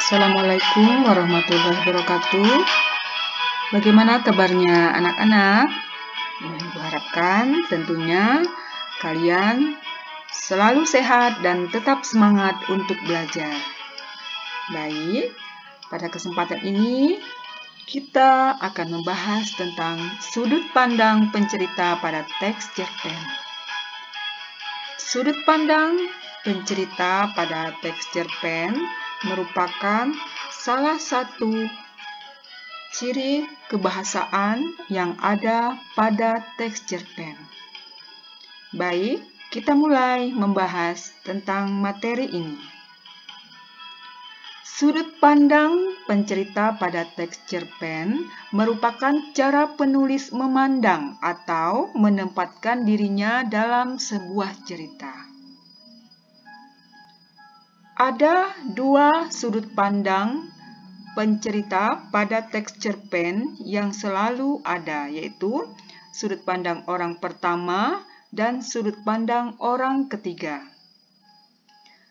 Assalamualaikum warahmatullahi wabarakatuh. Bagaimana kabarnya anak-anak? Diharapkan tentunya kalian selalu sehat dan tetap semangat untuk belajar. Baik, pada kesempatan ini kita akan membahas tentang sudut pandang pencerita pada teks cerpen. Sudut pandang pencerita pada teks cerpen merupakan salah satu ciri kebahasaan yang ada pada teks cerpen. Baik, kita mulai membahas tentang materi ini. Sudut pandang pencerita pada teks cerpen merupakan cara penulis memandang atau menempatkan dirinya dalam sebuah cerita. Ada dua sudut pandang pencerita pada teks cerpen yang selalu ada, yaitu sudut pandang orang pertama dan sudut pandang orang ketiga.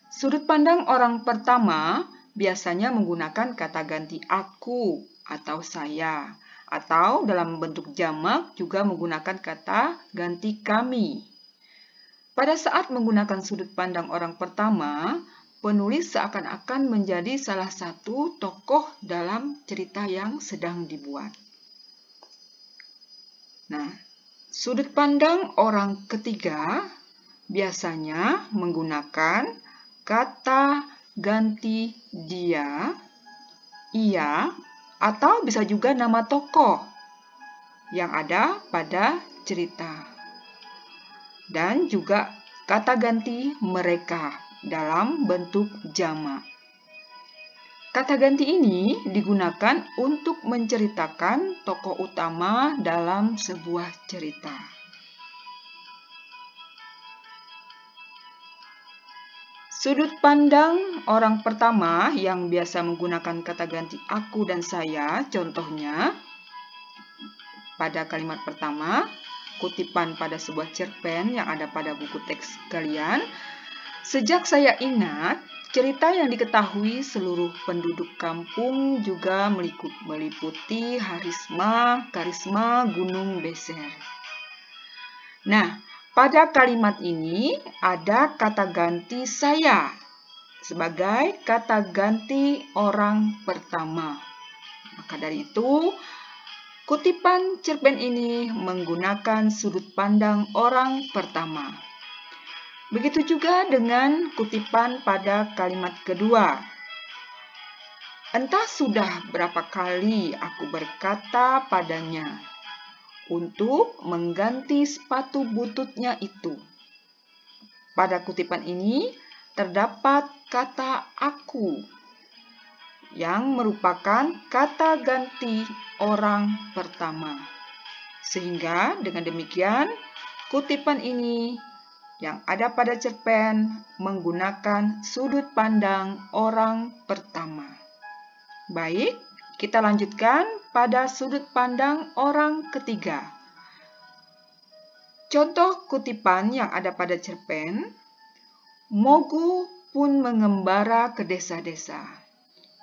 Sudut pandang orang pertama biasanya menggunakan kata ganti aku atau saya, atau dalam bentuk jamak juga menggunakan kata ganti kami. Pada saat menggunakan sudut pandang orang pertama, penulis seakan-akan menjadi salah satu tokoh dalam cerita yang sedang dibuat. Nah, sudut pandang orang ketiga biasanya menggunakan kata ganti dia, ia, atau bisa juga nama tokoh yang ada pada cerita. Dan juga kata ganti mereka dalam bentuk jamak. Kata ganti ini digunakan untuk menceritakan tokoh utama dalam sebuah cerita. Sudut pandang orang pertama yang biasa menggunakan kata ganti aku dan saya, contohnya pada kalimat pertama, kutipan pada sebuah cerpen yang ada pada buku teks kalian. Sejak saya ingat, cerita yang diketahui seluruh penduduk kampung juga meliputi karisma Gunung Beser. Nah, pada kalimat ini ada kata ganti saya sebagai kata ganti orang pertama. Maka dari itu, kutipan cerpen ini menggunakan sudut pandang orang pertama. Begitu juga dengan kutipan pada kalimat kedua. Entah sudah berapa kali aku berkata padanya untuk mengganti sepatu bututnya itu. Pada kutipan ini terdapat kata aku yang merupakan kata ganti orang pertama. Sehingga dengan demikian kutipan ini yang ada pada cerpen menggunakan sudut pandang orang pertama. Baik, kita lanjutkan pada sudut pandang orang ketiga. Contoh kutipan yang ada pada cerpen, Mogu pun mengembara ke desa-desa.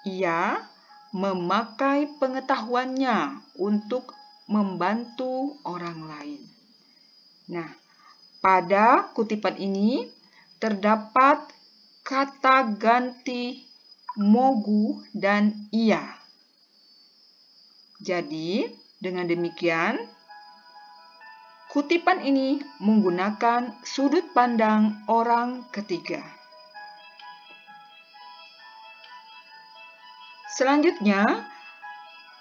Ia memakai pengetahuannya untuk membantu orang lain. Nah, pada kutipan ini terdapat kata ganti mogu dan ia. Jadi, dengan demikian, kutipan ini menggunakan sudut pandang orang ketiga. Selanjutnya,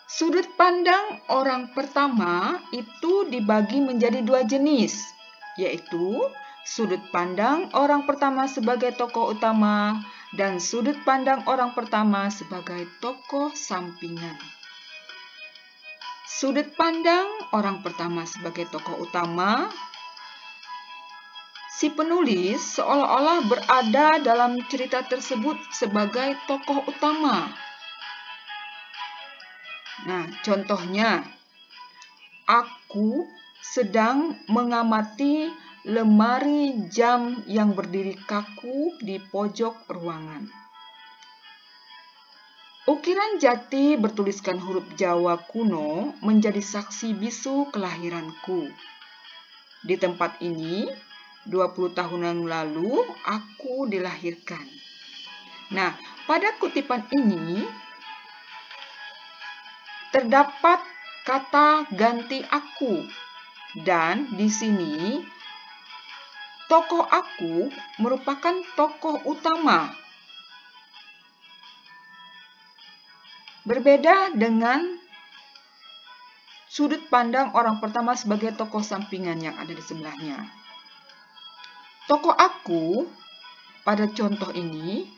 sudut pandang orang pertama itu dibagi menjadi dua jenis, yaitu sudut pandang orang pertama sebagai tokoh utama dan sudut pandang orang pertama sebagai tokoh sampingan. Sudut pandang orang pertama sebagai tokoh utama, si penulis seolah-olah berada dalam cerita tersebut sebagai tokoh utama. Nah, contohnya, aku sedang mengamati lemari jam yang berdiri kaku di pojok ruangan. Ukiran jati bertuliskan huruf Jawa kuno menjadi saksi bisu kelahiranku. Di tempat ini, 20 tahun yang lalu aku dilahirkan. Nah, pada kutipan ini terdapat kata ganti aku. Dan di sini tokoh aku merupakan tokoh utama. Berbeda dengan sudut pandang orang pertama sebagai tokoh sampingan yang ada di sebelahnya. Tokoh aku pada contoh ini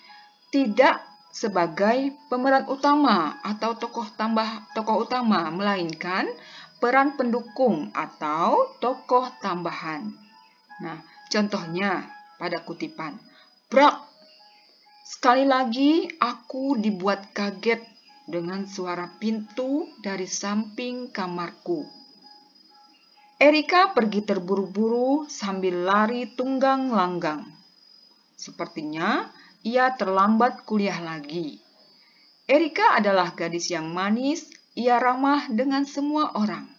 tidak sebagai pemeran utama atau tokoh utama, melainkan peran pendukung atau tokoh tambahan. Nah, contohnya pada kutipan, brak, sekali lagi aku dibuat kaget dengan suara pintu dari samping kamarku. Erika pergi terburu-buru sambil lari tunggang-langgang. Sepertinya ia terlambat kuliah lagi. Erika adalah gadis yang manis, ia ramah dengan semua orang.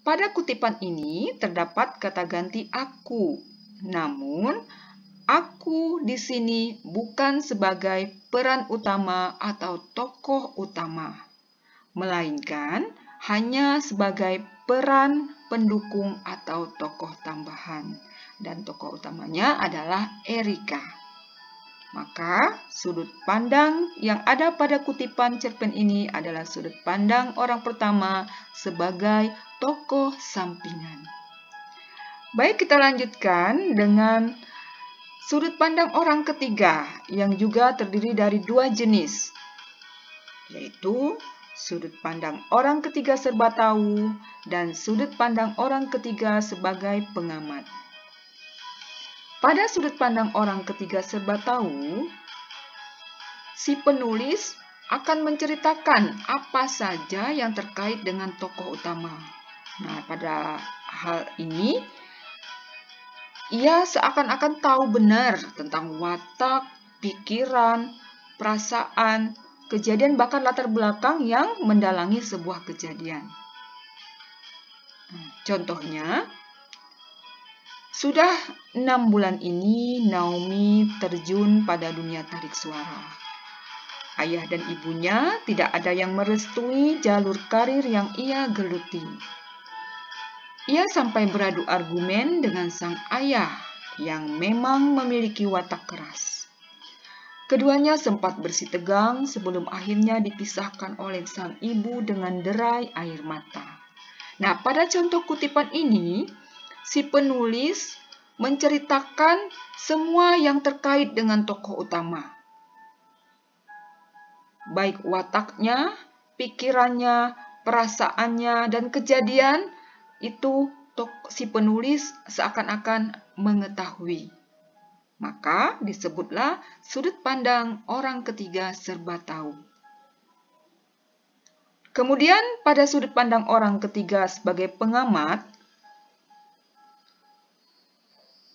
Pada kutipan ini terdapat kata ganti aku. Namun, aku di sini bukan sebagai peran utama atau tokoh utama, melainkan hanya sebagai peran pendukung atau tokoh tambahan. Dan tokoh utamanya adalah Erika. Maka, sudut pandang yang ada pada kutipan cerpen ini adalah sudut pandang orang pertama sebagai tokoh sampingan. Baik, kita lanjutkan dengan sudut pandang orang ketiga yang juga terdiri dari dua jenis, yaitu sudut pandang orang ketiga serba tahu dan sudut pandang orang ketiga sebagai pengamat. Pada sudut pandang orang ketiga serba tahu, si penulis akan menceritakan apa saja yang terkait dengan tokoh utama. Nah, pada hal ini, ia seakan-akan tahu benar tentang watak, pikiran, perasaan, kejadian bahkan latar belakang yang mendalangi sebuah kejadian. Contohnya, sudah 6 bulan ini Naomi terjun pada dunia tarik suara. Ayah dan ibunya tidak ada yang merestui jalur karir yang ia geluti. Ia sampai beradu argumen dengan sang ayah yang memang memiliki watak keras. Keduanya sempat bersitegang sebelum akhirnya dipisahkan oleh sang ibu dengan derai air mata. Nah, pada contoh kutipan ini, si penulis menceritakan semua yang terkait dengan tokoh utama. Baik wataknya, pikirannya, perasaannya, dan kejadian itu si penulis seakan-akan mengetahui. Maka disebutlah sudut pandang orang ketiga serba tahu. Kemudian pada sudut pandang orang ketiga sebagai pengamat,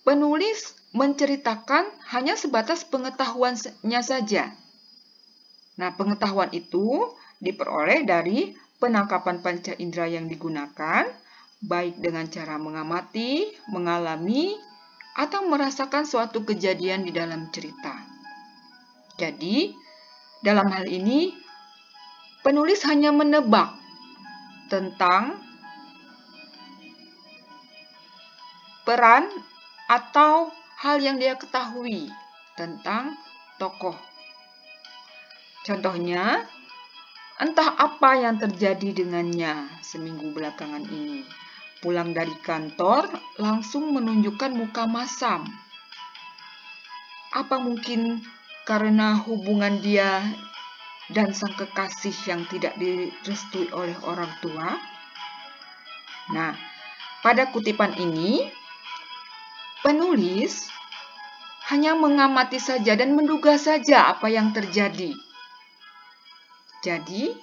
penulis menceritakan hanya sebatas pengetahuannya saja. Nah, pengetahuan itu diperoleh dari penangkapan panca indera yang digunakan, baik dengan cara mengamati, mengalami, atau merasakan suatu kejadian di dalam cerita. Jadi, dalam hal ini, penulis hanya menebak tentang peran atau hal yang dia ketahui tentang tokoh. Contohnya, entah apa yang terjadi dengannya seminggu belakangan ini. Pulang dari kantor, langsung menunjukkan muka masam. Apa mungkin karena hubungan dia dan sang kekasih yang tidak direstui oleh orang tua? Nah, pada kutipan ini, penulis hanya mengamati saja dan menduga saja apa yang terjadi. Jadi,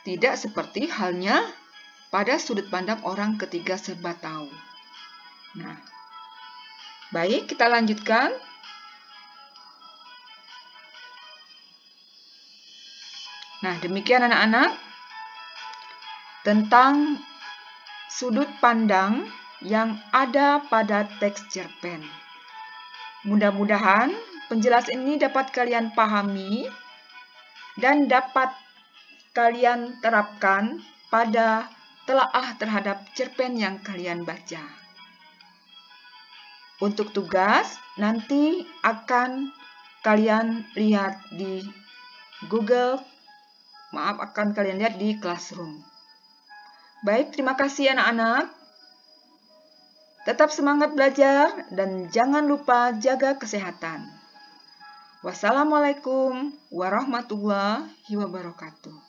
tidak seperti halnya pada sudut pandang orang ketiga serba tahu. Nah, baik, kita lanjutkan. Nah, demikian anak-anak tentang sudut pandang yang ada pada teks cerpen. Mudah-mudahan penjelasan ini dapat kalian pahami dan dapat kalian terapkan pada telaah terhadap cerpen yang kalian baca. Untuk tugas, nanti akan kalian lihat di Google, akan kalian lihat di Classroom. Baik, terima kasih anak-anak. Tetap semangat belajar dan jangan lupa jaga kesehatan. Wassalamualaikum warahmatullahi wabarakatuh.